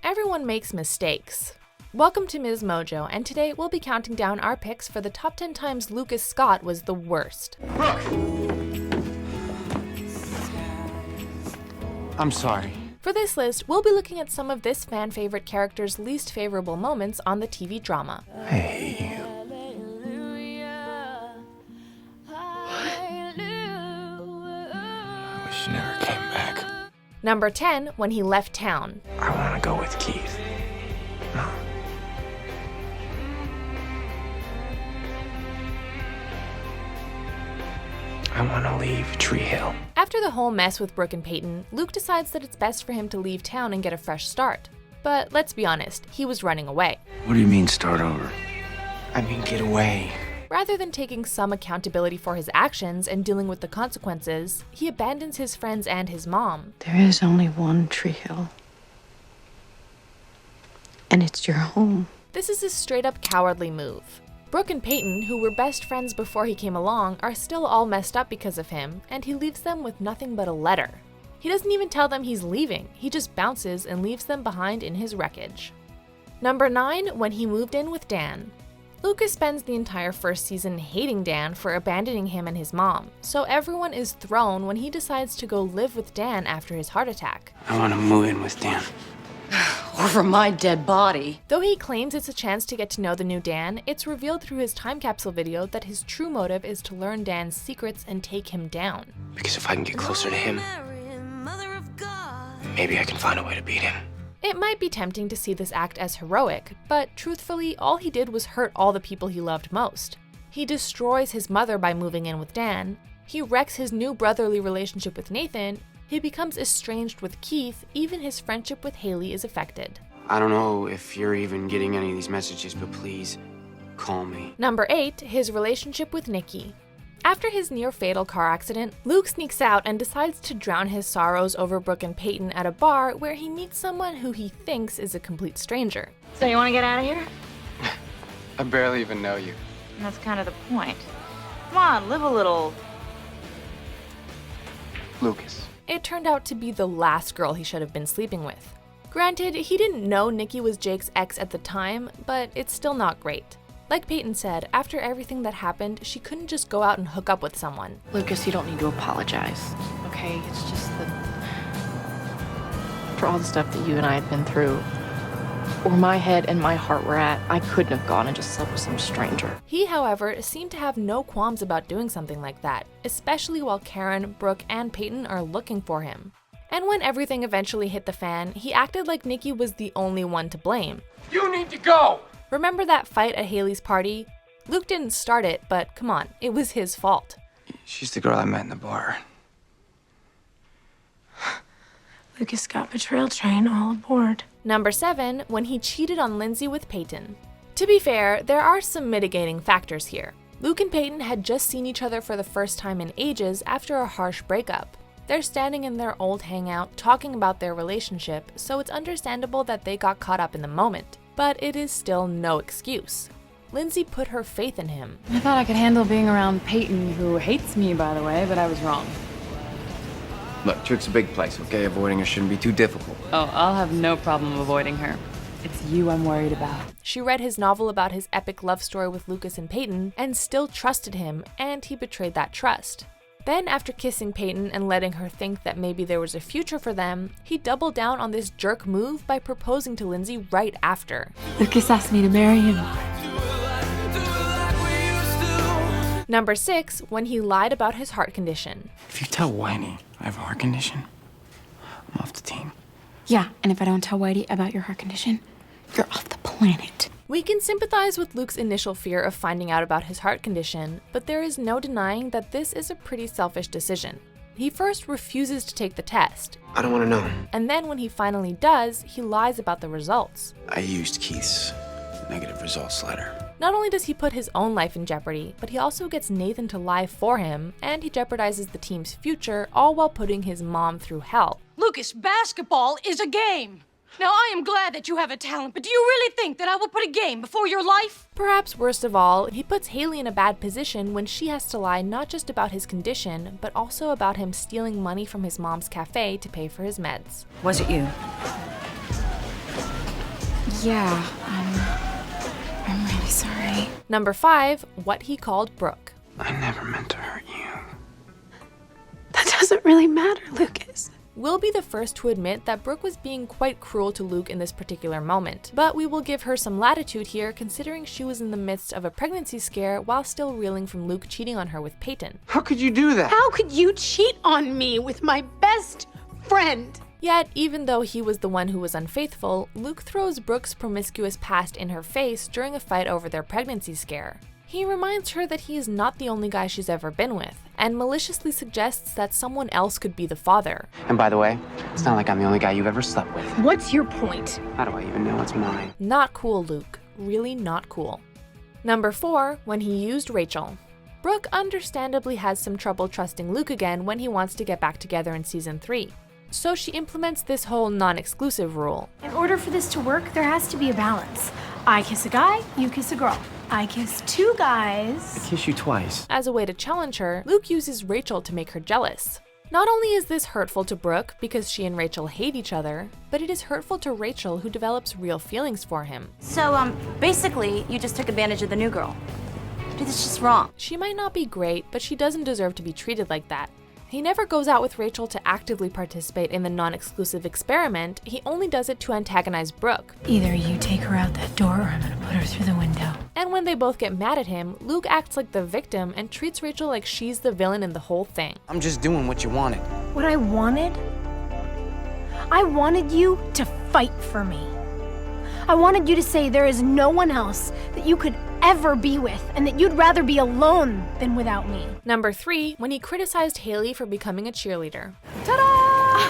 Everyone makes mistakes. Welcome to MsMojo, and today we'll be counting down our picks for the top 10 times Lucas Scott was the worst. Brooke! I'm sorry. For this list, we'll be looking at some of this fan favorite character's least favorable moments on the TV drama. I hate you. I wish you never came back. Number 10, when he left town. I want to go with Keith. No. I want to leave Tree Hill. After the whole mess with Brooke and Peyton, Luke decides that it's best for him to leave town and get a fresh start. But let's be honest, he was running away. What do you mean start over? I mean get away. Rather than taking some accountability for his actions and dealing with the consequences, he abandons his friends and his mom. There is only one Tree Hill. And it's your home. This is a straight-up cowardly move. Brooke and Peyton, who were best friends before he came along, are still all messed up because of him, and he leaves them with nothing but a letter. He doesn't even tell them he's leaving, he just bounces and leaves them behind in his wreckage. Number 9, when he moved in with Dan. Lucas spends the entire first season hating Dan for abandoning him and his mom, so everyone is thrown when he decides to go live with Dan after his heart attack. I want to move in with Dan. Over my dead body. Though he claims it's a chance to get to know the new Dan, it's revealed through his time capsule video that his true motive is to learn Dan's secrets and take him down. Because if I can get closer to him, maybe I can find a way to beat him. It might be tempting to see this act as heroic, but truthfully, all he did was hurt all the people he loved most. He destroys his mother by moving in with Dan, he wrecks his new brotherly relationship with Nathan, he becomes estranged with Keith, even his friendship with Haley is affected. I don't know if you're even getting any of these messages, but please, call me. Number 8, his relationship with Nicki. After his near-fatal car accident, Luke sneaks out and decides to drown his sorrows over Brooke and Peyton at a bar where he meets someone who he thinks is a complete stranger. So you want to get out of here? I barely even know you. That's kind of the point. Come on, live a little. Lucas. It turned out to be the last girl he should have been sleeping with. Granted, he didn't know Nicki was Jake's ex at the time, but it's still not great. Like Peyton said, after everything that happened, she couldn't just go out and hook up with someone. Lucas, you don't need to apologize, okay? It's just that for all the stuff that you and I had been through, where my head and my heart were at, I couldn't have gone and just slept with some stranger. He, however, seemed to have no qualms about doing something like that, especially while Karen, Brooke, and Peyton are looking for him. And when everything eventually hit the fan, he acted like Nicki was the only one to blame. You need to go! Remember that fight at Haley's party? Luke didn't start it, but come on, it was his fault. She's the girl I met in the bar. Lucas got betrayal train all aboard. Number 7, when he cheated on Lindsey with Peyton. To be fair, there are some mitigating factors here. Luke and Peyton had just seen each other for the first time in ages after a harsh breakup. They're standing in their old hangout talking about their relationship, so it's understandable that they got caught up in the moment. But it is still no excuse. Lindsey put her faith in him. I thought I could handle being around Peyton, who hates me, by the way, but I was wrong. Look, Trick's a big place, okay? Avoiding her shouldn't be too difficult. Oh, I'll have no problem avoiding her. It's you I'm worried about. She read his novel about his epic love story with Lucas and Peyton and still trusted him, and he betrayed that trust. Then, after kissing Peyton and letting her think that maybe there was a future for them, he doubled down on this jerk move by proposing to Lindsey right after. Lucas asked me to marry him. Number 6, when he lied about his heart condition. If you tell Whitey I have a heart condition, I'm off the team. Yeah, and if I don't tell Whitey about your heart condition, you're off the planet. We can sympathize with Luke's initial fear of finding out about his heart condition, but there is no denying that this is a pretty selfish decision. He first refuses to take the test. I don't want to know. And then when he finally does, he lies about the results. I used Keith's negative results letter. Not only does he put his own life in jeopardy, but he also gets Nathan to lie for him, and he jeopardizes the team's future, all while putting his mom through hell. Lucas, basketball is a game. Now, I am glad that you have a talent, but do you really think that I will put a game before your life? Perhaps worst of all, he puts Haley in a bad position when she has to lie not just about his condition, but also about him stealing money from his mom's cafe to pay for his meds. Was it you? Yeah, I'm really sorry. Number 5, what he called Brooke. I never meant to hurt you. That doesn't really matter, Lucas. We'll be the first to admit that Brooke was being quite cruel to Luke in this particular moment, but we will give her some latitude here considering she was in the midst of a pregnancy scare while still reeling from Luke cheating on her with Peyton. How could you do that? How could you cheat on me with my best friend? Yet, even though he was the one who was unfaithful, Luke throws Brooke's promiscuous past in her face during a fight over their pregnancy scare. He reminds her that he is not the only guy she's ever been with, and maliciously suggests that someone else could be the father. And by the way, it's not like I'm the only guy you've ever slept with. What's your point? How do I even know it's mine? Not cool, Luke. Really not cool. Number 4, when he used Rachel. Brooke understandably has some trouble trusting Luke again when he wants to get back together in season 3. So she implements this whole non-exclusive rule. In order for this to work, there has to be a balance. I kiss a guy, you kiss a girl. I kiss 2 guys. I kiss you twice. As a way to challenge her, Luke uses Rachel to make her jealous. Not only is this hurtful to Brooke because she and Rachel hate each other, but it is hurtful to Rachel who develops real feelings for him. So, basically, you just took advantage of the new girl. Dude, that's just wrong. She might not be great, but she doesn't deserve to be treated like that. He never goes out with Rachel to actively participate in the non-exclusive experiment, he only does it to antagonize Brooke. Either you take her out that door or I'm gonna put her through the window. And when they both get mad at him, Luke acts like the victim and treats Rachel like she's the villain in the whole thing. I'm just doing what you wanted. What I wanted you to fight for me. I wanted you to say there is no one else that you could ever be with and that you'd rather be alone than without me. Number 3, when he criticized Haley for becoming a cheerleader. Ta-da!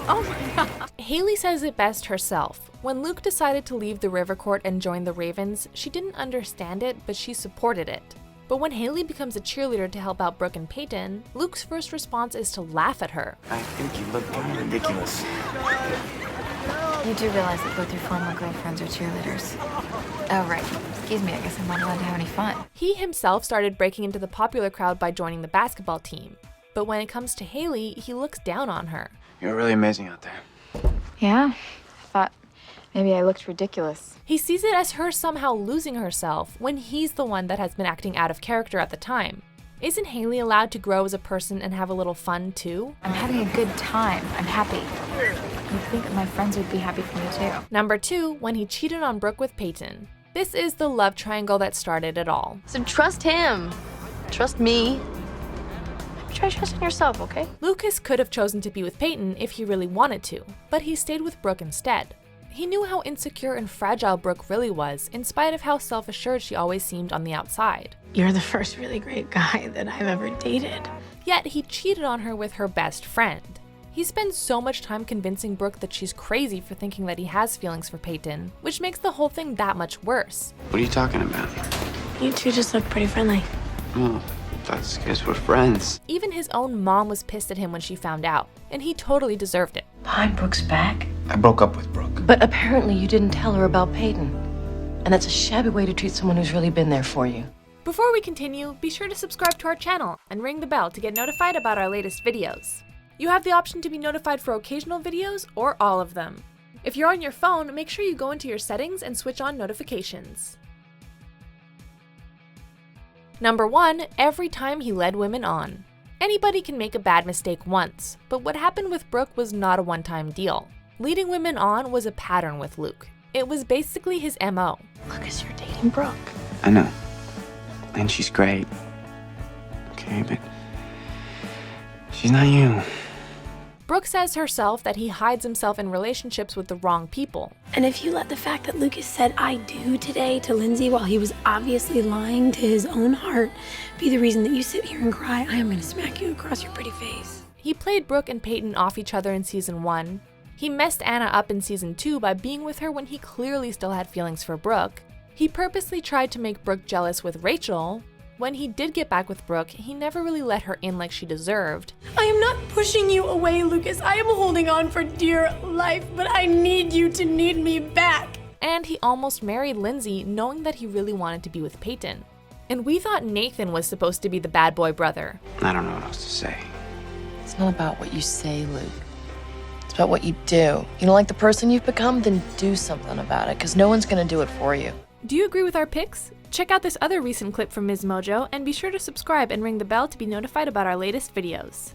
Oh my god. Haley says it best herself. When Luke decided to leave the River Court and join the Ravens, she didn't understand it, but she supported it. But when Haley becomes a cheerleader to help out Brooke and Peyton, Luke's first response is to laugh at her. I think you look kind of ridiculous. You do realize that both your former girlfriends are cheerleaders. Oh, right. Excuse me, I guess I'm not allowed to have any fun. He himself started breaking into the popular crowd by joining the basketball team. But when it comes to Haley, he looks down on her. You're really amazing out there. Yeah? I thought maybe I looked ridiculous. He sees it as her somehow losing herself when he's the one that has been acting out of character at the time. Isn't Haley allowed to grow as a person and have a little fun too? I'm having a good time. I'm happy. You'd think that my friends would be happy for me too. Number 2, when he cheated on Brooke with Peyton. This is the love triangle that started it all. So trust him. Trust me. Try trusting yourself, okay? Lucas could have chosen to be with Peyton if he really wanted to, but he stayed with Brooke instead. He knew how insecure and fragile Brooke really was, in spite of how self-assured she always seemed on the outside. You're the first really great guy that I've ever dated. Yet he cheated on her with her best friend. He spends so much time convincing Brooke that she's crazy for thinking that he has feelings for Peyton, which makes the whole thing that much worse. What are you talking about? You two just look pretty friendly. Oh, that's because we're friends. Even his own mom was pissed at him when she found out, and he totally deserved it. Behind Brooke's back? I broke up with Brooke. But apparently you didn't tell her about Peyton. And that's a shabby way to treat someone who's really been there for you. Before we continue, be sure to subscribe to our channel and ring the bell to get notified about our latest videos. You have the option to be notified for occasional videos or all of them. If you're on your phone, make sure you go into your settings and switch on notifications. Number 1, every time he led women on. Anybody can make a bad mistake once, but what happened with Brooke was not a one-time deal. Leading women on was a pattern with Luke. It was basically his MO. Lucas, you're dating Brooke. I know. And she's great. Okay, but she's not you. Brooke says herself that he hides himself in relationships with the wrong people. And if you let the fact that Lucas said I do today to Lindsey while he was obviously lying to his own heart be the reason that you sit here and cry, I am going to smack you across your pretty face. He played Brooke and Peyton off each other in season 1. He messed Anna up in season 2 by being with her when he clearly still had feelings for Brooke. He purposely tried to make Brooke jealous with Rachel. When he did get back with Brooke, he never really let her in like she deserved. I am not pushing you away, Lucas. I am holding on for dear life, but I need you to need me back. And he almost married Lindsey knowing that he really wanted to be with Peyton. And we thought Nathan was supposed to be the bad boy brother. I don't know what else to say. It's not about what you say, Luke. It's It's about what you do. You don't like the person you've become? Then do something about it, because no one's gonna do it for you. Do you agree with our picks? Check out this other recent clip from MsMojo and be sure to subscribe and ring the bell to be notified about our latest videos.